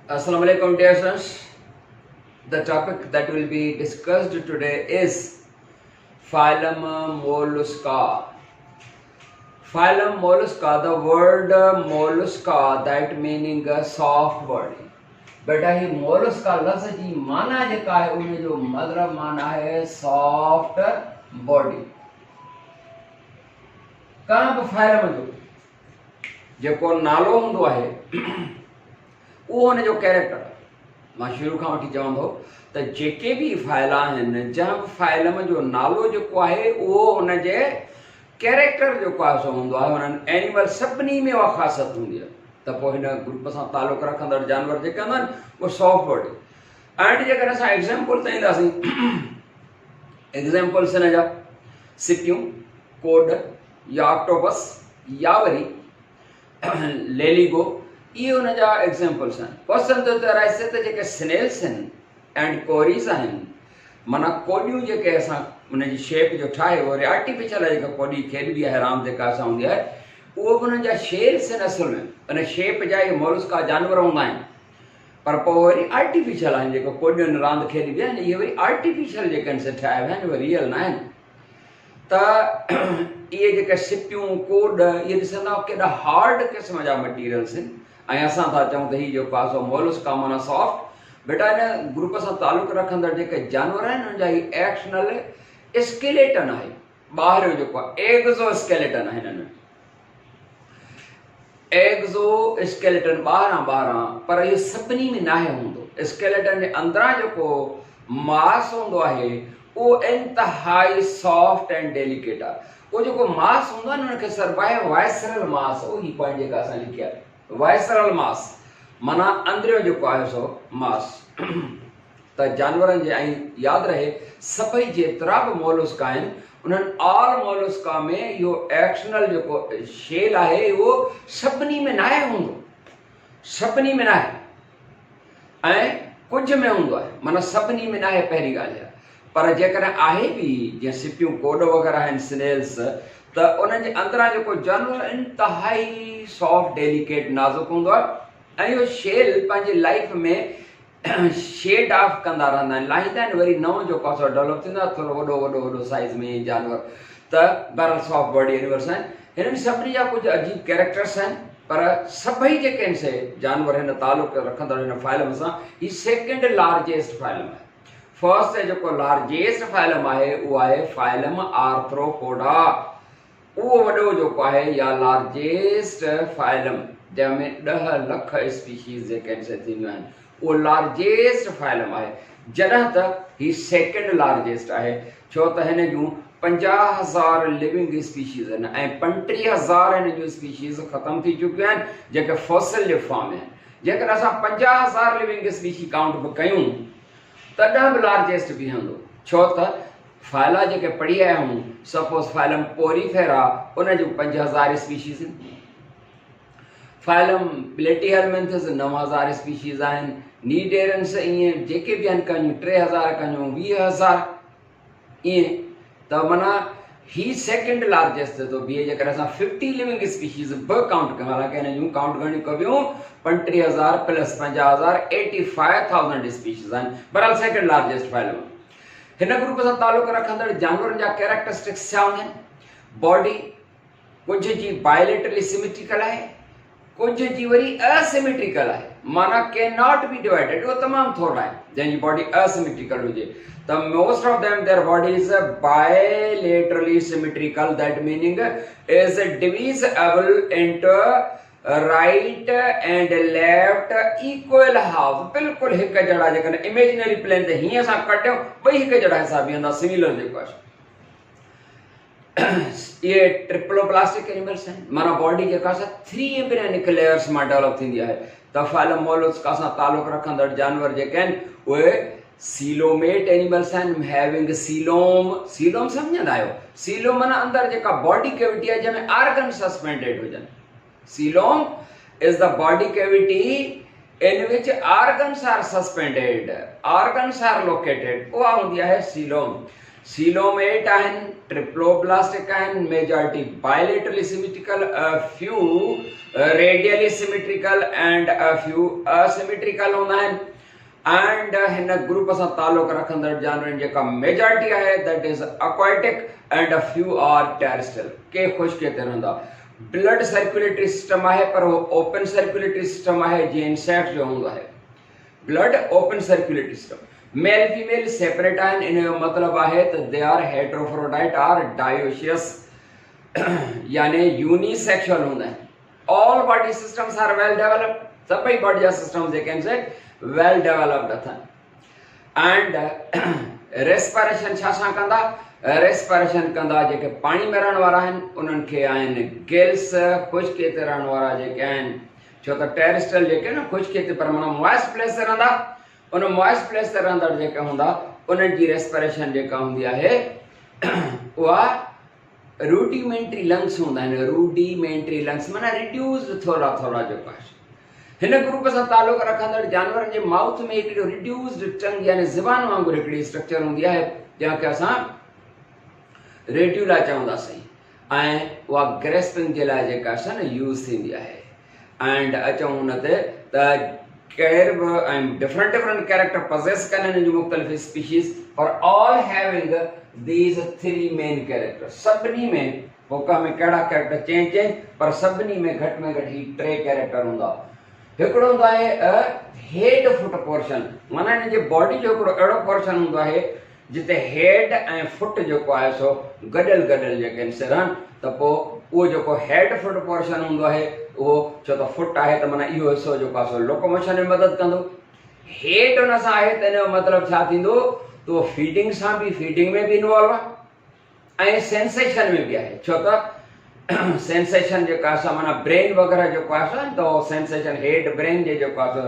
Assalamu alaikum dear students. The topic that will be discussed today is phylum Mollusca. Phylum Mollusca, the word mollusca, that meaning a soft body. बेटा ही Mollusca लफ्ज़ जी माना जेका है उन जो मतलब माना है सॉफ्ट बॉडी। कहाँ बि फाइलम जो जेको नालो हूंदो आहे उहो हुन जो कैरेक्टर मां शुरू खां वठी चवंदो त जेके बि फाइला आहिनि जंहिं बि फाइलम जो नालो जेको आहे उहो हुन जे कैरेक्टर जेको आहे सो हूंदो आहे। हुननि एनिमल सभिनी में उहा ख़ासियत हूंदी आहे त पोइ हिन ग्रुप सां तालुक़ु रखंदड़ जानवर जेके हूंदा आहिनि उहे सॉफ्ट बॉडी। एंड जेकर असां एग्ज़ाम्पल ते ईंदासीं, एग्ज़ाम्पल्स हिन जा सिपियूं, कोड या ऑक्टोपस या वरी लेलिगो, इहे हुन जा एग्ज़ाम्पल्स आहिनि। पसंदि राइसे त जेके स्नेल्स आहिनि एंड कोरीज़ आहिनि, माना कोडियूं जेके असां हुनजी शेप जो ठाहे वरी आर्टिफिशियल जेका कोडी खेॾबी आहे राम जेका असां हूंदी आहे उहो बि हुननि जा शेल्स आहिनि। असल में हुन शेप जा इहे मोलस्का जानवर हूंदा आहिनि, पर पोइ वरी आर्टिफिशियल आहिनि। जेको कोडियुनि रांदि खेॾबी आहे इहे वरी आर्टिफिशियल जेके आहिनि से ठाहिया विया आहिनि, उहे रियल न आहिनि। त इहे जेके सिपियूं कोड इहे ॾिसंदा केॾा हार्ड क़िस्म जा मटीरियल्स आहिनि ऐं असां था चऊं त हीउ जेको आहे सो मोलस्का माना सॉफ्ट। बेटा हिन ग्रुप सां तालुक़ु रखंदड़ जेके जानवर आहिनि हुननि जा ही एक्शनल स्केलेटन आहे, ॿाहिरियो जेको आहे एग्ज़ो स्केलेटन आहे हिननि में, एग्ज़ो स्केलेटन ॿाहिरां, पर इहो सभिनी में नाहे हूंदो। स्केलेटन जे अंदरां जेको मास हूंदो आहे उहो इंतिहाई सॉफ्ट एंड डेलिकेट आहे। उहो जेको मास हूंदो आहे न हुनखे सरवाए वाइसरल मास, उहो ही पॉइंट जेका असां लिखी आहे वाइसरल मास, माना अंदरियो जेको आहे सो मास। त जानवरनि जे ऐं यादि रहे सभई जेतिरा बि मोलस्का आहिनि उन्हनि ऑल मोलस्का में इहो एक्शनल जेको शेल आहे उहो सभिनी में नाहे हूंदो, सभिनी में नाहे ऐं कुझु में हूंदो आहे, माना सभिनी में नाहे पहिरीं ॻाल्हि आहे। पर जेकॾहिं आहे बि जीअं सिपियूं कोड वग़ैरह आहिनि स्नेल्स, त उन्हनि जे अंदरां जेको जानवर इंतिहाई सॉफ्ट डेलिकेट नाज़ुक हूंदो आहे ऐं इहो शेल पंहिंजी लाइफ में शेड ऑफ कंदा रहंदा आहिनि, लाहींदा आहिनि वरी नओं जेको आहे सो डेवलप थींदो आहे, थोरो वॾो साइज़ में जानवर। त बहरहाल सॉफ्ट बॉडी एनिमल्स आहिनि। हिननि सभिनी जा कुझु अजीब कैरेक्टर्स आहिनि, पर सभई जेके आहिनि से जानवर हिन तालुक़ु रखंदड़ हिन फाइलम सां ही सेकेंड लार्जेस्ट फाइलम आहे। फर्स्ट जेको लार्जेस्ट फाइलम आहे उहो आहे फाइलम आर्थ्रोपोडा। उहो वॾो जेको आहे या लार्जेस्ट फाइलम जंहिंमें 10 लख स्पीशीज़ जेके आहिनि से थींदियूं आहिनि, उहो लार्जेस्ट फाइलम आहे। जॾहिं त ही सेकेंड लार्जेस्ट आहे, छो त हिन जूं 50,000 लिविंग स्पीशीज़ आहिनि ऐं 35,000 हिन जूं स्पीशीज़ ख़तमु थी चुकियूं आहिनि जेके फॉसिल जे फॉर्म में आहिनि। जेकर असां 50,000 लिविंग स्पीशी काउंट बि कयूं तॾहिं बि लार्जेस्ट बीहंदो, छो त फाइला जेके पढ़ी आया आहियूं, सपोज फाइलम पोरीफेरा उन जूं 50,000 स्पीशीज़ आहिनि, फाइलम प्लेटीहेलमिन्थस 9,000 स्पीशीज़ आहिनि, नीडेरन्स ईअं जेके बि आहिनि कयूं 3,000 कयूं 20,000 ईअं। त माना ही सेकेंड लार्जेस्ट थो बीहे जेकर असां 50 लिविंग स्पीशीज़ बि काउंट कयूं, हालांकि हिन जूं काउंट घणियूं कबियूं 35,000 प्लस 50,000 85,000 स्पीशीज़ आहिनि। बहरहाल सेकेंड लार्जेस्ट फाइलम। हिन ग्रुप सां तालुक़ु रखंदड़ जानवरनि जा कैरेक्टरिस्टिक्स छा हूंदा आहिनि? बॉडी कुझु जी बायलेटरली सिमेट्रिकल आहे, कुझु जी वरी असिमेट्रिकल आहे, माना कैन नॉट बी डिवाइडेड, उहो तमामु थोरा आहे जंहिंजी बॉडी असिमेट्रिकल हुजे। त most of them their body is bilaterally symmetrical, that meaning is divisible into right and left equal half, बिल्कुलु हिकु जहिड़ा। जेकॾहिं इमेजिनरी प्लेन ते हीअं असां कटियूं ॿई हिकु जहिड़ा हिसाब बीहंदा, सिमिलर जेको आहे। ये ट्रिप्लोप्लास्टिक एनिमल्स आहिनि, माना बॉडी जेका आहे 3 एम्ब्रियोनिक लेयर्स मां डेवलप थींदी आहे। त फाइलम मोलस्का सां तालुक़ु रखंदड़ जानवर जेके आहिनि उहे सीलोमेट एनिमल्स आहिनि, हैविंग सीलोम। सीलोम सम्झंदा आहियो? सीलोम माना अंदरि जेका बॉडी कैविटी आहे जंहिंमें आर्गन सस्पेंडेड हुजनि। Coelom is the body cavity in which organs are suspended, organs are located, उहा हूंदी आहे सीलोम। सीलोमेट आहिनि ट्रिप्लोब्लास्टिक आहिनि, majority bilaterally symmetrical, few radially symmetrical and few asymmetrical हूंदा आहिनि। एंड हिन ग्रुप सां तालुक रखंदड़ जानवरनि जेका मेजॉरिटी आहे that is aquatic and few are terrestrial, के खुश्क ते रहंदा। ब्लड सर्कुलेटरी सिस्टम आहे पर वो ओपन सर्कुलेटरी सिस्टम आहे जीअं इंसेक्ट जो हूंदो आहे। Blood open circulatory system. Male female separate आहिनि, इन जो मतिलबु आहे त दे आर हेट्रोफ्रोडाइट आर डायोशियस यानी यूनिसेक्सुअल हूंदा आहिनि। ऑल बॉडी सिस्टम्स आर वेल डेवलप्ड, सभई बॉडी जा सिस्टम जेके आहिनि से वेल डेवलप्ड अथनि। एंड रेस्पिरेशन छा छा कंदा? रेस्पिरेशन कंदा जेके पाणी में रहण वारा आहिनि उन्हनि खे आहिनि गिल्स, खुश्क ते रहण वारा जेके आहिनि, छो त टेरेस्ट्रियल जेके न खुश्क ते पर माना मॉइस्ट प्लेस ते रहंदा, उन मॉइस्ट प्लेस ते रहंदड़ जेके हूंदा उन्हनि जी रेस्पिरेशन जेका हूंदी आहे उहा रूडिमेंट्री लंग्स हूंदा आहिनि। रूडिमेंट्री लंग्स माना रिड्यूस्ड थोरा थोरा जेको आहे। हिन ग्रुप सां तालुक रखंदड़ जानवरनि जे माउथ में हिकिड़ो रिड्यूस्ड टंग यानी ज़बान वांगुरु हिकिड़ी स्ट्रक्चर हूंदी आहे जंहिंखे असां रेड्यूला चवंदासीं, ऐं उहा ग्रेस्पिंग जे लाइ जेका असां न यूज़ थींदी आहे। एंड अचूं हुन ते त केर बि ऐं डिफरेंट डिफरेंट कैरेक्टर पॉसेस कनि हिन जूं मुख़्तलिफ़ species for all having these three main character. सभिनी में हुक में कहिड़ा कैरेक्टर चेंज पर सभिनी में घटि ही टे कैरेक्टर हूंदा। हिकिड़ो हूंदो आहे हेड फुट पोर्शन, माना हिन जे बॉडी जो हिकिड़ो अहिड़ो पोर्शन हूंदो आहे जिते हेड ऐं फुट जेको आहे सो गॾियल जेके आहिनि सिरनि, त पोइ उहो जेको हेड फुट पोर्शन हूंदो आहे उहो छो त फुट आहे त माना इहो हिसो जेको आहे सो लोकोमोशन में मदद कंदो। हेड हुन सां आहे त हिन जो मतिलबु छा थींदो त उहो फीडिंग में बि इन्वॉल्व आहे ऐं सेंसेशन में बि आहे, छो त सेंसेशन जेका असां माना ब्रेन वग़ैरह जेको आहे त उहो सेंसेशन हेड ब्रेन जे जेको आहे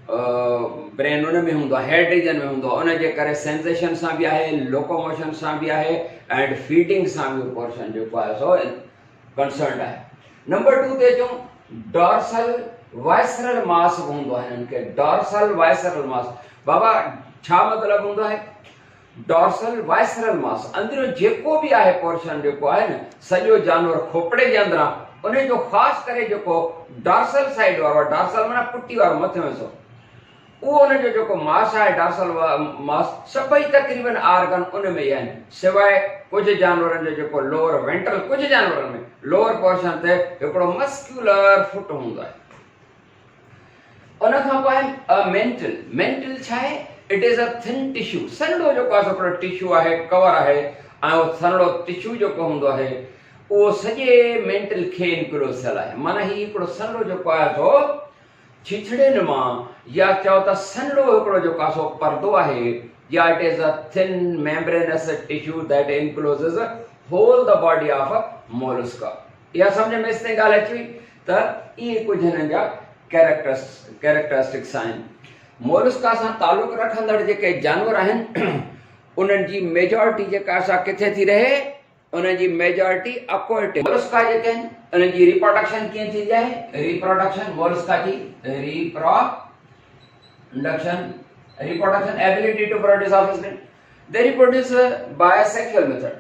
ब्रेन उन में हूंदो आहे, हेड रीजन में हूंदो आहे, उन जे करे सेंसेशन सां बि आहे, लोकोमोशन सां बि आहे एंड फीडिंग सां बि पोर्शन जेको आहे सो कंसर्न आहे। नंबर 2 ते अचूं, डॉर्सल वाइसरल मास हूंदो आहे हिननि खे। डॉर्सल वाइसरल मास बाबा छा मतिलबु हूंदो आहे? डॉर्सल वाइसरल मास अंदरियों जेको बि आहे पोर्शन जेको आहे न सॼो जानवर खोपड़े जे अंदरां उन जो ख़ासि करे जेको डॉर्सल साइड वारो, डॉर्सल माना पुटी वारो मथे में सो, उहो उन जो जेको मास आहे डॉर्सल मास सभई तक़रीबन आर्गन उन में ई आहिनि, सवाइ कुझु जानवरनि जो जेको लोअर वेंट्रल, कुझु जानवरनि में लोअर पोर्शन ते हिकिड़ो मस्क्यूलर फुट हूंदो आहे। उन खां पोइ आहे मेंटल छा आहे? It is a thin tissue, सनड़ो जेको आहे हिकिड़ो टिश्यू आहे, कवर आहे, ऐं उहो सनड़ो टिश्यू जेको हूंदो आहे उहो सॼे मेंटल खे इनक्लोज़ थियल आहे। माना हीउ हिकिड़ो सनड़ो जेको आहे सो छिछड़ियुनि मां या चओ त सनड़ो हिकिड़ो जेको आहे सो परदो आहे, या it is a thin membranous tissue that encloses whole the body of Mollusca. इहा सम्झ में इस ताईं ॻाल्हि अची त इहे कुझु हिननि जा कैरेक्टरिस्टिक्स आहिनि। मोलस्का सां तालुक रखंदड़ जेके जानवर आहिनि उन्हनि जी मेजॉरिटी जेका असां किथे थी रहे, उन्हनि जी मेजॉरिटी aquatic। मोलस्का जेके आहिनि उन्हनि जी रिप्रोडक्शन कीअं थींदी आहे? रिप्रोडक्शन मोलस्का जी reproduction ability to produce offspring, they reproduce by sexual method,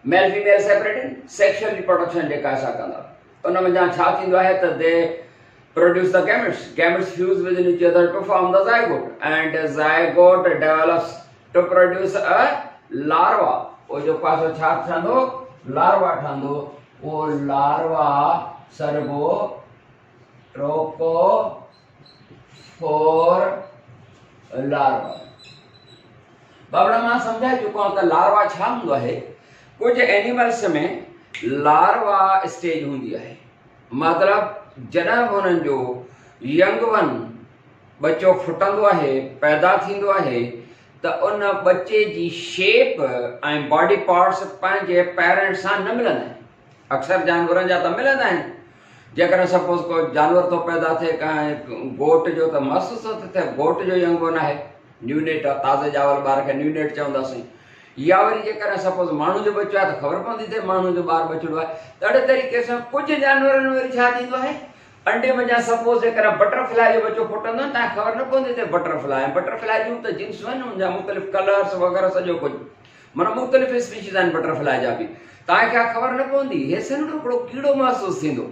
male female separated sexual reproduction जेका असां कंदा उन में छा थींदो आहे त दे produce the gametes fuse within each other to form the zygote and the zygote develops to produce a larva। वो जो पासो छा ठहंदो? लार्वा ठहंदो। वो लार्वा सर्गो ट्रोको फोर लार्वा। बाबड़ा मां समझाए चुका हूं त लार्वा छा हूंदो आहे। कुछ एनिमल्स में लार्वा स्टेज हूंदी आहे, मतलब जॾहिं हुननि जो यंग वन बच्चो फुटंदो आहे, पैदा थींदो आहे, त उन बच्चे जी शेप ऐं बॉडी पार्ट्स पंहिंजे पेरेंट्स सां न मिलंदा आहिनि। अक्सर जानवरनि जा त मिलंदा आहिनि। जेकॾहिं सपोज़ को जानवर थो पैदा थिए, कंहिं गोट जो त मस्तु थो थिए, गोट जो यंग वन आहे, न्यूनेट आहे, ताज़े ॼावल ॿार खे न्यूनेट चवंदासीं। या वरी जेकॾहिं सपोज़ माण्हू जो बच्चो आहे त ख़बर पवंदी थिए माण्हू जो ॿार बचिड़ो आहे। त अहिड़े तरीक़े सां कुझु जानवरनि में वरी छा थींदो आहे, अंडे में जा सपोज़ जेकॾहिं बटरफ्लाई जो बच्चो फुटंदो न, तव्हांखे ख़बर न पवंदी थिए बटरफ्लाई जूं त जिन्सूं आहिनि, उनजा मुख़्तलिफ़ कलर्स वग़ैरह सॼो कुझु, माना मुख़्तलिफ़ स्पीशीज़ आहिनि बटरफ्लाई जा बि। तव्हांखे ख़बर न पवंदी, हे सिंधु हिकिड़ो कीड़ो महसूसु थींदो,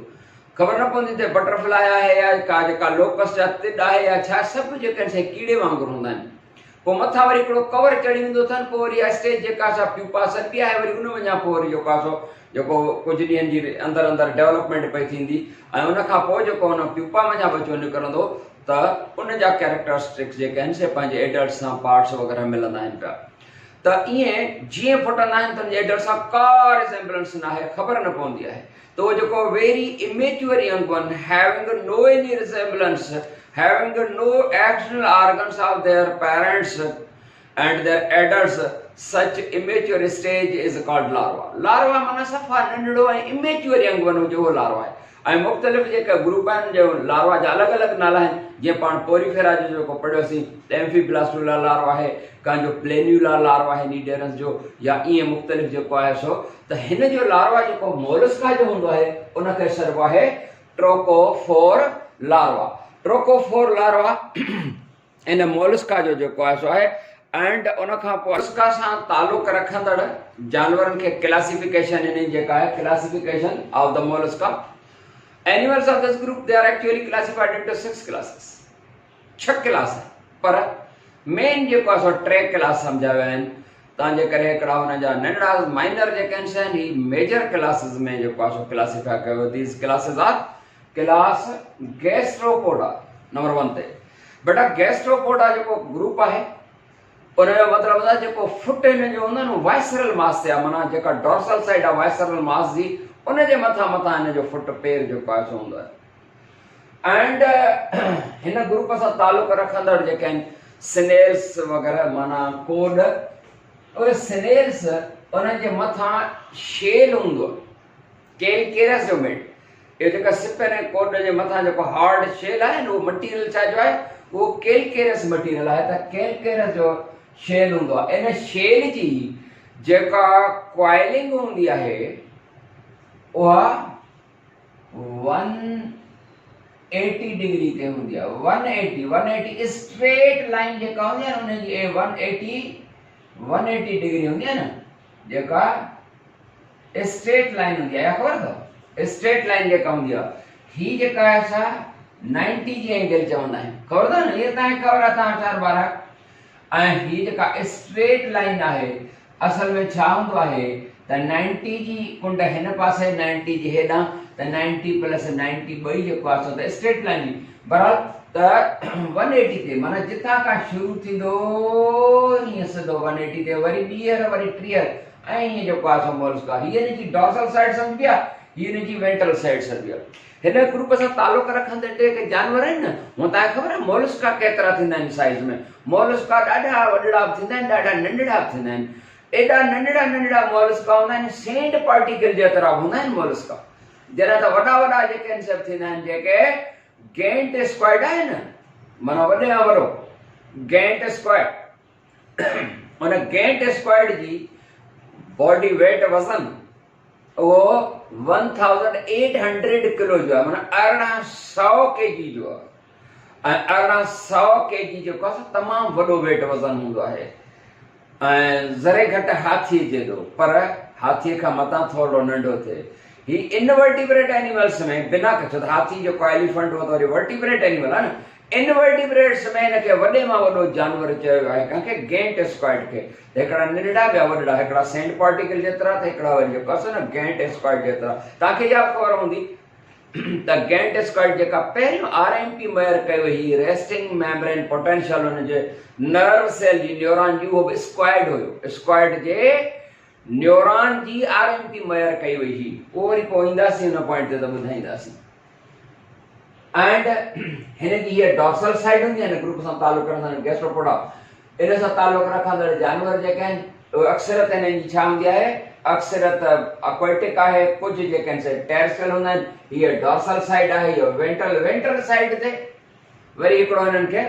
ख़बर न पवंदी त बटरफ्लाई आहे या का जेका लोकस जा तिॾ आहे या छा, सभु जेके आहिनि कीड़े वांगुरु हूंदा आहिनि। पोइ मथां वरी हिकिड़ो कवर चढ़ी वेंदो अथनि, पोइ वरी स्टेज जेका असां प्यूपा सॾी आहे, वरी उन वञा पोइ वरी जेको आहे सो जेको कुझु ॾींहंनि जी अंदरि अंदरि डेवलपमेंट पई थींदी, ऐं उनखां पोइ जेको हुन प्यूपा वञा बचो निकिरंदो त उन जा कैरेक्टरिस्टिक्स जेके आहिनि से पंहिंजे एडल्ट सां पार्ट्स वग़ैरह मिलंदा आहिनि पिया। त ईअं जीअं फुटंदा आहिनि त एडल्ट सां का रिसेम्बलेंस न आहे, ख़बर न पवंदी आहे। त उहो जेको very immature young one, having no any resemblance, having no external organs of their parents and their adults, such immature stage is called larva. Larva माना सफ़ा नंढड़ो ऐं immature young one जो वो larva है। ऐं मुख़्तलिफ़ जेका ग्रुप आहिनि जो लार्वा जा अलॻि अलॻि नाला आहिनि, जीअं पाण पोरीफेरा जो जेको पढ़ियोसीं एम्फीब्लास्टुला लार्वा आहे, कंहिंजो प्लेन्युला लार्वा आहे नीडेरन्स जो, या ईअं मुख़्तलिफ़ जेको आहे सो त हिन जो लार्वा जेको मोलस्का जो हूंदो आहे उनखे चइबो आहे ट्रोकोफोर लार्वा। ट्रोकोफोर लार्वा इन मोलस्का जो जेको आहे सो आहे। एंड उनखां पोइ मोलस्का सां तालुक़ रखंदड़ जानवरनि खे क्लासिफिकेशन इन जेका आहे classification of the Mollusca. Animals of this group they are actually classified into 6 classes, 6 class है, पर मेन जेको आहे सो 3 क्लास सम्झा विया आहिनि। तव्हांजे करे हिकिड़ा हुन जा नंढड़ा माइनर जेके आहिनि ही मेजर क्लासेस में जेको आहे सो क्लासिफाई कयो। These classes are class Gastropoda number 1 ते। बेटा गैस्ट्रोपोडा जेको ग्रुप आहे उनजो मतिलबु आहे जेको फुट हिन जो हूंदो आहे वाइसरल मास ते आहे, माना जेका डॉर्सल साइड आहे वाइसरल मास जी, उनजे मथां हिन जो फुट पेर जेको आहे सो हूंदो आहे। एंड हिन ग्रुप सां तालुक़ रखंदड़ जेके आहिनि स्नेल्स वग़ैरह माना कोड, उहे स्नेल्स उनजे मथां शेल हूंदो आहे, कैलकेरस जो मेट। ये जेका सिप ऐं कोड जे मथां जेको हार्ड शेल आहे न, उहो मटीरियल छा जो आहे, उहो कैलकेरस मटीरियल आहे। त कैलकेरस जो शेल हूंदो आहे। इन शेल जी जेका क्वाइलिंग हूंदी आहे उहा 180 डिग्री ते हूंदी आहे। 180 स्ट्रेट लाइन जेका हूंदी आहे न, उनजी 180 डिग्री हूंदी आहे न, जेका स्ट्रेट लाइन हूंदी आहे, ख़बर अथव? स्ट्रेट लाइन जेका हूंदी आहे, ही जेका आहे असां 90 जी एंगल चवंदा आहियूं, ख़बर अथव न? इहा तव्हांखे ख़बर आहे, तव्हां 4-12। ऐं ही जेका स्ट्रेट लाइन आहे असल में छा हूंदो आहे त 90 जी कुंड हिन पासे 90 जी हेॾां, त 90 + 90 ॿई जेको आहे सो त स्ट्रेट लाइन जी। बहरहाल त 180 ते माना जिथां खां शुरू थींदो ईअं सिधो 180 ते, वरी ॿीहर वरी टीहर, ऐं ईअं जेको आहे सो मोलस्का। हीअ हिन जी डॉर्सल साइड सम्झी आहे, हीअ हिन जी वेंट्रल साइड सम्झी आहे। हिन ग्रुप सां तालुक़ रखंदड़ जेके जानवर आहिनि न, हूअं तव्हांखे ख़बर आहे मोलस्का केतिरा थींदा आहिनि साइज़ में? मोलस्का ॾाढा वॾड़ा बि थींदा आहिनि, ॾाढा नंढड़ा बि थींदा आहिनि। एॾा नंढड़ा मोलस्का हूंदा आहिनि, सेंट पार्टिकल जेतिरा हूंदा आहिनि मोलस्का। जॾहिं त वॾा जेके आहिनि सभु थींदा आहिनि जेके गेंट स्क्वाइड आहे न, माना वॾे में वॾो गेंट स्क्वाइड। उन गेंट स्क्वाइड जी बॉडी वेट वज़न उहो 1800 किलो जो आहे, माना 1800 केजी जो आहे। ऐं 1800 केजी जेको आहे तमामु वॾो वेट वज़न हूंदो आहे। ऐं ज़रे घटि हाथी जेॾो, पर हाथीअ खां मथां थोरो नंढो थिए। ही इनवर्टिब्रेट एनिमल्स में बिना छो त हाथी जेको एलिफेंट हो त वरी वर्टिब्रेट एनिमल आहे न, इनवर्टिब्रेट्स में हिनखे वॾे मां वॾो जानवर चयो वियो आहे कंहिंखे गेंट स्क्वाइड खे। हिकिड़ा नंढड़ा ॿिया वॾड़ा, हिकिड़ा सेंट पार्टिकल जेतिरा त हिकिड़ा वरी जेको आहे न गेंट स्क्वाइड जेतिरा। तव्हांखे इहा ख़बर हूंदी त गेंट स्क्वाइड जेका पहिरियों RMP मयर कयो हुई, रेस्टिंग मेम्ब्रेन पोटेंशियल हुनजे नर्व सेल जी न्यूरॉन जी, उहो बि स्क्वाइड हुयो। स्क्वाइड जे न्यूरॉन जी RMP मयर कई हुई हुई। उहो वरी पोइ ईंदासीं हुन पॉइंट ते त ॿुधाईंदासीं। एंड हिन जी हीअ डॉर्सल साइड हूंदी आहे न, ग्रुप सां तालुक़ रखंदड़ गैस्ट्रोपोडा, इन सां तालुक़ रखंदड़ जानवर जेके आहिनि उहे अक्सरत हिननि जी छा हूंदी आहे, अक्सरत एक्वेटिक आहे। कुझु जेके आहिनि से टेरेस्ट्रियल हूंदा आहिनि। हीअ डॉर्सल साइड आहे, हीअ वेंट्रल साइड ते। वरी हिकिड़ो हिननि खे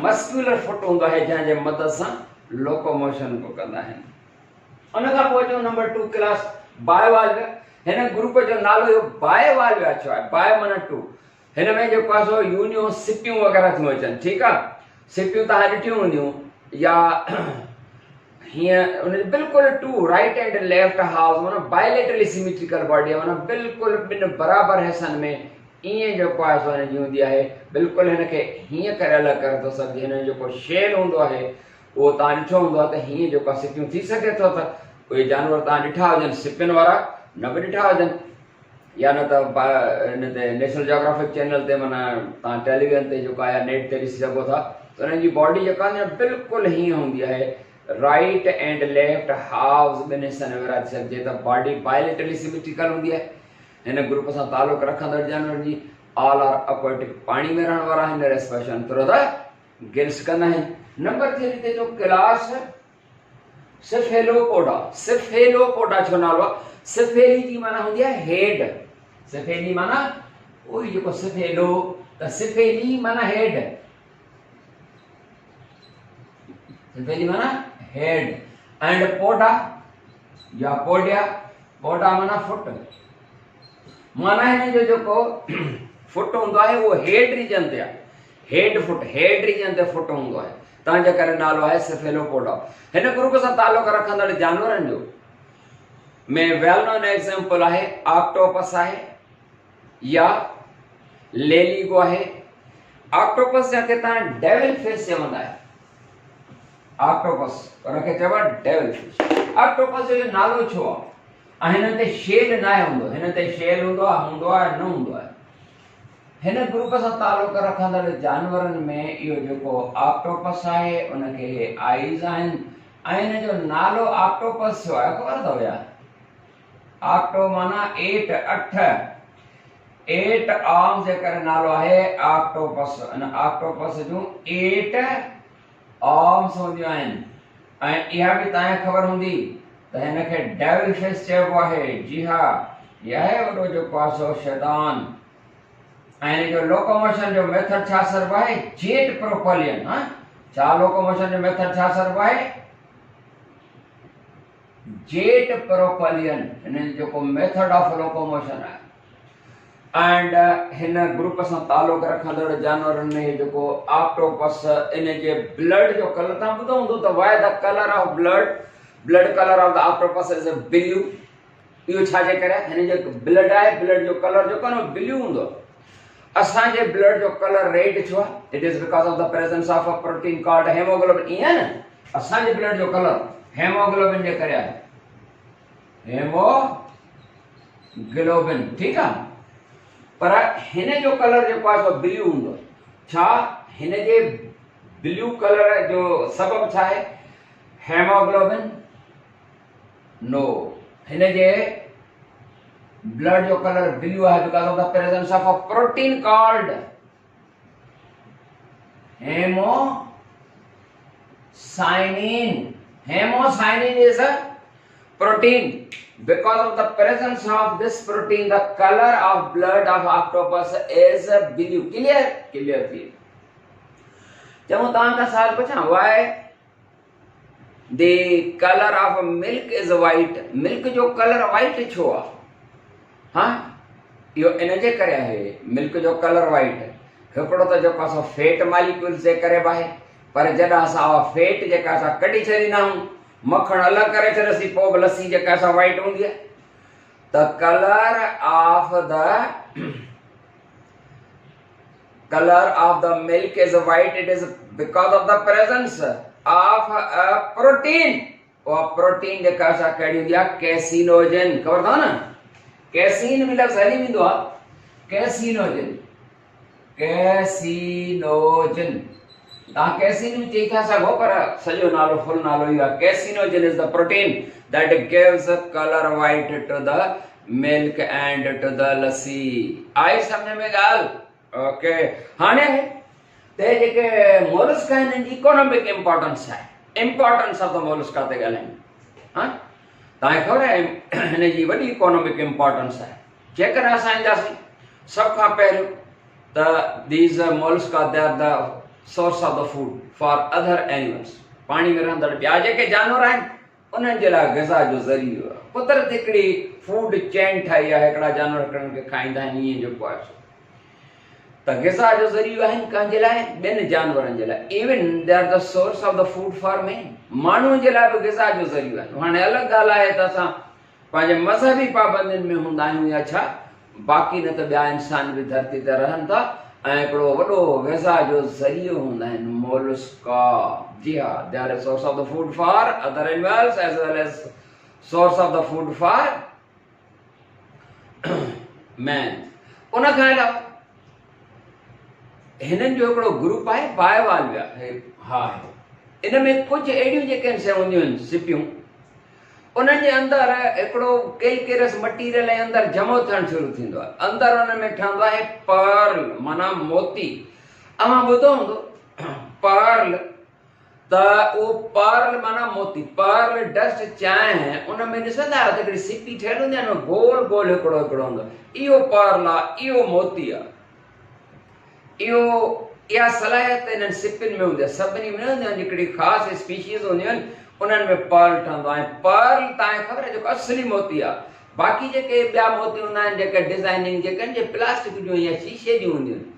मस्कुलर फुट हूंदो आहे जंहिंजे मदद सां लोकोमोशन को कंदा आहिनि। उनखां पोइ जो नंबर 2 क्लास बायोवाल्व। हिन ग्रुप जो नालो इहो बायोवाल्व छो आहे? बायो माना 2। हिन में जेको आहे सो यूनियूं सिपियूं वग़ैरह थियूं अचनि, ठीकु आहे? सिपियूं तव्हां ॾिठियूं हूंदियूं या हीअं उन बिल्कुलु टू राइट एंड लेफ्ट हाउस माना बायलेटरली सिमेट्रिकल बॉडी आहे, माना बिल्कुलु ॿिनि बराबरि हिसनि में ईअं जेको आहे सो हिनजी हूंदी आहे। बिल्कुलु हिनखे हीअं करे अलॻि करे थो सघिजे। हिन जो जेको शेल हूंदो आहे उहो तव्हां ॾिठो हूंदो आहे त हीअं जेको आहे सिपियूं थी सघे थो त उहे जानवर तव्हां ॾिठा हुजनि सिपियुनि वारा न बि ॾिठा हुजनि, या न त हिन ते नेशनल जियोग्राफिक चैनल ते माना तव्हां टेलीविजन ते जेको आहे नेट ते ॾिसी सघो था त हुननि जी बॉडी जेका आहे बिल्कुलु हीअं हूंदी आहे। राइट एंड लेफ्ट हाफ्स ॿिनि हिसनि में विराए सघिजे त बॉडी बायलेटरली सिमेट्रिकल हूंदी आहे। हिन ग्रुप सां तालुक रखंदड़ जानवर जी ऑल आर aquatic, पाणी में रहण वारा आहिनि, रेस्पिरेशन थ्रू द गिल्स कंदा आहिनि। नंबर 3 ते जो क्लास सेफेलोपोडा। सेफेलोपोडा छो नालो आहे? सेफेली जी माना हूंदी आहे हेड। सेफेली माना उहो जेको सेफेलो त सेफेली माना हेड, सेफेली माना हेड एंड पोडा या पोडिया, पोडा माना फुट। माना हिन जो जेको फुट हूंदो आहे उहो हेड रीजन ते आहे, हेड फुट, हेड रीजन ते फुट हूंदो आहे, तंहिंजे करे नालो आहे सेफेलोपोडा। हिन ग्रुप सां तालुक रखंदड़ जानवरनि जो में वेल नोन एग्जाम्पल आहे ऑक्टोपस आहे या लेलीगो आहे। ऑक्टोपस जंहिंखे तव्हां डेविल फिश चवंदा आहियो, ऑक्टोपस हुनखे चइबो आहे डेविल फिश। ऑक्टोपस जो नालो छो आहे? ऐं हिन ते शेल न हूंदो, हिन ते शेल हूंदो आहे न हूंदो आहे। हिन ग्रुप सां तालुक रखंदड़ जानवरनि में इहो जेको ऑक्टोपस आहे उनखे आइज़ आहिनि ऐं हिन जो नालो ऑक्टोपस जो आहे, ख़बर अथव या? ऑक्टो माना 8 8 आर्म्स जे करे नालो आहे ऑक्टोपस। इन ऑक्टोपस जूं 8 आर्म्स हूंदियूं आहिनि ऐं इहा बि तव्हांखे ख़बर हूंदी त हिनखे डेविल फिश चइबो आहे। जी हा, इहा आहे वॾो जेको आहे सो शैतान। ऐं हिन जो लोकोमोशन जो मेथड छा सरबो आहे? जेट प्रोपलियन। हा, छा लोकोमोशन जो मेथड छा सरबो आहे? जेट प्रोपलियन हिन जो जेको मेथड ऑफ लोकोमोशन आहे। एंड हिन ग्रुप सां तालुक रखंदड़ जानवरनि में जेको ऑक्टोपस, इन जे ब्लड जो कलर तव्हां ॿुधो हूंदो त why the colour of blood colour of the octopus is blue. इहो छा जे करे? हिन जो ब्लड आहे, ब्लड जो कलर जेको आहे न ब्लू हूंदो। असांजे ब्लड जो कलर रेड छो आहे? It is because of the presence of a protein called haemoglobin. ईअं न, असांजे ब्लड जो कलर हेमोग्लोबिन जे करे आहे, हेमोग्लोबिन, ठीकु आहे। पर हिन जो कलर जेको आहे सो ब्लू हूंदो। छा हिन जे ब्लू कलर जो सबब छा आहे? हेमोग्लोबिन? नो, हिन जे ब्लड जो कलर ब्लू आहे because of the presence of a protein called haemocyanin. Haemocyanin is a protein. Because of the presence of this protein, the color of blood of octopus is blue. Clear? Clear. जब तव्हां खां सवाल पुछां, why the color of milk is white? Milk जो colour white छो आहे? हाँ, इहो इन जे करे आहे मिल्क जो कलर वाइट। हिकिड़ो त जेको असां फैट मॉलिक्यूल्स जे करे बि आहे, पर जॾहिं असां फैट जेका असां कढी छॾींदा आहियूं, मक्खण अलॻि करे छॾियोसीं, पोइ बि लस्सी जेका असां वाइट हूंदी आहे। त colour of the milk is white. It is because of the presence of a protein. उहा प्रोटीन जेका असां कहिड़ी हूंदी आहे? कैसिनोजन। ख़बर अथव न? कैसीन में लफ़्ज़ हली वेंदो आहे, कैसिनोजन, कैसिनोजन। तव्हां कैसीन बि चई था सघो, पर सॼो नालो फुल नालो इहो आहे। Caseinogen is the protein that gives colour white to the milk and to the lassi. आई सम्झ में ॻाल्हि? ओके। हाणे ते जेके मोलस्का आहिनि हिन जी इकोनॉमिक इंपॉर्टेंस आहे। इंपॉर्टेंस ऑफ द मोलस्का ते ॻाल्हायूं। हा, तव्हांखे ख़बर आहे हिन जी वॾी इकोनॉमिक इंपॉर्टेंस आहे। जेकॾहिं असां ईंदासीं सभ खां पहिरियों त these Mollusca they are the source of the food for other animals। पानी में रहंदड़ ॿिया जेके जानवर आहिनि उन्हनि जे लाइ ग़िज़ा जो ज़रियो आहे। कुदरत हिकिड़ी फूड चेन ठाही आहे, हिकिड़ा जानवर हिकिड़नि खे खाईंदा आहिनि, ईअं जेको आहे। त ग़िज़ा जो ज़रियो आहिनि कंहिंजे लाइ, ॿियनि जानवरनि जे लाइ। Even they are the source of the food for man, माण्हुनि जे लाइ बि ग़िज़ा जो ज़रियो आहिनि। हाणे अलॻि ॻाल्हि आहे त असां पंहिंजे मज़हबी पाबंदियुनि में हूंदा आहियूं या छा, बाक़ी न त ॿिया इंसान बि धरती ते रहनि था ऐं हिकिड़ो वॾो ग़िज़ा जो ज़रियो हूंदा आहिनि मोलस्का। जी हा, they are a source of the food for other animals as well as source of the food for man. उन खां अलावा हिननि जो हिकिड़ो ग्रुप आहे बायोवाल्विया। हा, इन में कुझु अहिड़ियूं जेके शयूं हूंदियूं आहिनि सिपियूं, उन्हनि जे अंदरि हिकिड़ो कैलकेरस मटीरियल ऐं अंदरि जमो थियणु शुरू थींदो आहे। अंदरि उन में ठहंदो आहे पर्ल, माना मोती। अव्हां ॿुधो हूंदो पर्ल, त उहो पर्ल माना मोती। पर्ल डस्ट चांहि उन में ॾिसंदा आहियो त हिकिड़ी सिपी ठहियल हूंदी आहे न, गोल गोल हिकिड़ो हिकिड़ो हूंदो, इहो पर्ल आहे, इहो मोती आहे। इहा सलाहियत इन्हनि सिपियुनि में हूंदी आहे। सभिनी में न हूंदी आहे, हिकिड़ी ख़ासि स्पीशीज़ हूंदियूं आहिनि, उन्हनि में पर्ल ठहंदो आहे। पर्ल तव्हांखे ख़बर आहे जेको असली मोती आहे। बाक़ी जेके ॿिया मोती हूंदा आहिनि, जेके डिज़ाइनिंग जेके आहिनि, प्लास्टिक जूं या शीशे जूं हूंदियूं आहिनि,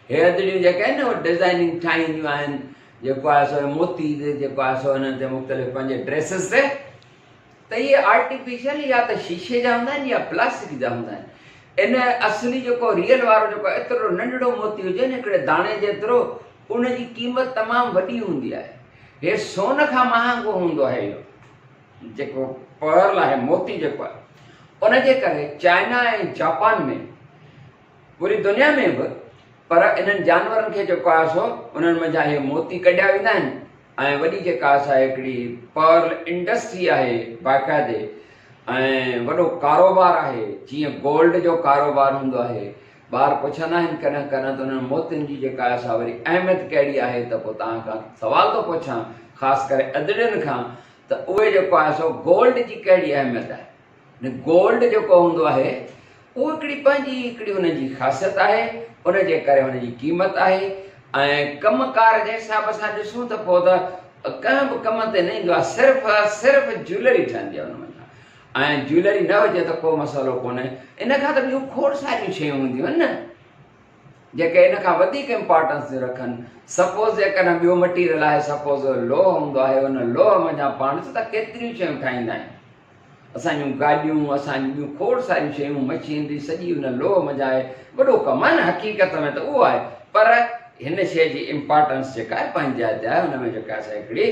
हेदड़ियूं जेके आहिनि न, उहे डिज़ाइनिंग ठाहींदियूं आहिनि, जेको आहे सो मोती जेको आहे सो हिननि ते मुख़्तलिफ़ पंहिंजे ड्रेसिस ते। त इहे आर्टिफिशियल या त शीशे जा हूंदा आहिनि या प्लास्टिक जा हूंदा आहिनि। इन असली जेको रियल वारो जेको एतिरो नंढड़ो मोती हुजे न, हिकिड़े दाणे जेतिरो, उनजी क़ीमत तमामु वॾी हूंदी आहे। हे सोन खां महांगो हूंदो आहे इहो जेको पर्ल आहे, मोती जेको आहे। उनजे करे चाइना ऐं जापान में, पूरी दुनिया में बि, पर इन्हनि जानवरनि खे जेको आहे सो उन्हनि मंझां इहे मोती कढिया वेंदा आहिनि ऐं वॾी जेका आहे हिकिड़ी पर्ल इंडस्ट्री आहे बाक़ाइदे, ऐं वॾो कारोबार आहे। जीअं गोल्ड जो कारोबार हूंदो आहे, ॿार पुछंदा आहिनि कॾहिं कॾहिं त उन्हनि मोतियुनि जी जेका आहे सा वरी अहमियत कहिड़ी आहे, त पोइ तव्हां खां सवाल थो पुछां, ख़ासि करे अदड़ियुनि खां, त उहे जेको आहे सो गोल्ड जी कहिड़ी अहमियत आहे। गोल्ड जेको हूंदो आहे उहो हिकिड़ी पंहिंजी हिकिड़ी हुनजी ख़ासियत आहे, उनजे करे हुनजी क़ीमत आहे। ऐं कमकार जे हिसाब सां ॾिसूं त पोइ त कंहिं बि कम ते न ईंदो आहे, सिर्फ़ु ज्वेलरी ठहंदी आहे उन में। ऐं ज्वेलरी न हुजे त को मसालो कोन्हे। इन खां त ॿियूं खोड़ सारियूं शयूं हूंदियूं आहिनि न, जेके इन खां वधीक इम्पोर्टेंस रखनि। सपोज़ जेकॾहिं ॿियो मटीरियल आहे, सपोज़ लोह हूंदो आहे, उन लोह मंझां पाण ॾिसो त केतिरियूं शयूं ठाहींदा आहियूं। असांजूं गाॾियूं, असांजूं ॿियूं खोड़ सारियूं शयूं, मशीनरी सॼी उन लोह मंझां आहे। वॾो कमु आहे न, हक़ीक़त में त उहो आहे। पर हिन शइ जी इम्पोर्टेंस जेका आहे पंहिंजी जाइ ते आहे। हुन में जेका आहे हिकिड़ी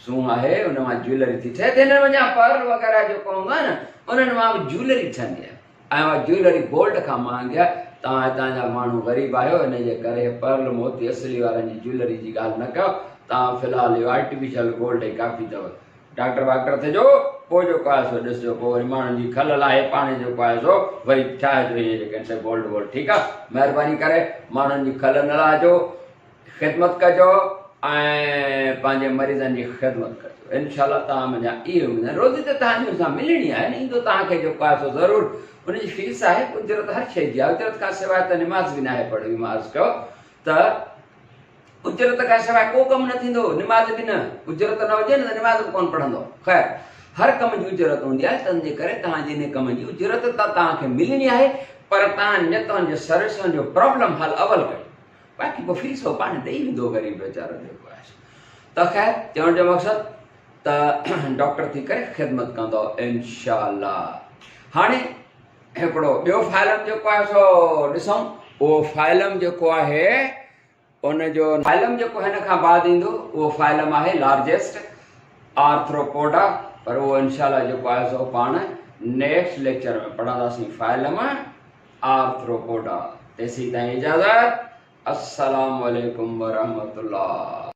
सूंह आहे, उन मां ज्वेलरी थी ठहे। त हिन मंझां पर्ल वग़ैरह जेको हूंदो आहे न, उन्हनि मां बि ज्वेलरी ठहंदी आहे, ऐं उहा ज्वेलरी गोल्ड खां महांगी आहे। तव्हां हितां जा माण्हू ग़रीब आहियो, इन जे करे पर्ल मोती असली वारनि जी ज्वेलरी जी ॻाल्हि न कयो। तव्हां फ़िलहालु इहो आर्टिफिशियल गोल्ड ई काफ़ी अथव। डॉक्टर वाक्टर थिजो, पोइ जेको आहे सो ॾिसिजो, पोइ वरी माण्हुनि जी खल लाहे पाणे जेको आहे सो वरी ठाहिजो इहे जेके आहिनि गोल्ड वोल्ड। ठीकु आहे, महिरबानी करे माण्हुनि जी खल न लाहिजो, ख़िदमत कजो ऐं पंहिंजे मरीज़नि जी ख़िदमत कजो। इनशाला तव्हां मुंहिंजा इहे हूंदा। रोज़ी त तव्हांजी सां मिलणी आहे न, ईंदो तव्हांखे जेको आहे सो ज़रूरु। उनजी फीस आहे, उजरत हर शइ जी आहे। उजरत खां सवाइ त निमाज़ बि न आहे पढ़ी। मां अर्ज़ु कयो त उजरत खां सवाइ को कमु न थींदो, निमाज़ बि न। उजरत न हुजे न त निमाज़ बि कोन पढ़ंदो। ख़ैर, हर कम जी उजरत हूंदी आहे, तंहिंजे करे तव्हांजे इन कम जी उजरत त तव्हांखे मिलणी आहे। पर तव्हां न तव्हांजे सर्विसनि जो प्रॉब्लम हल अवल कयो, बाक़ी पोइ फीस पाण ॾेई वेंदो ग़रीब वीचारो जेको आहे। त ख़ैर, चवण जो मक़सदु त डॉक्टर थी करे ख़िदमत कंदो इंशाअल्लाह। हाणे हिकिड़ो ॿियो फाइलम जेको आहे सो ॾिसूं। उहो फाइलम जेको आहे, उनजो फाइलम जेको हिन खां बाद ईंदो, उहो फाइलम आहे लार्जेस्ट आर्थ्रोपोडा। पर उहो इंशाअल्लाह जेको आहे सो पाण नेक्स्ट लेक्चर में पढ़ंदासीं, फाइलम आर्थ्रोपोडा। तेसीं ताईं इजाज़त। अस्सलामु अलैकुम वरहमतुल्लाह।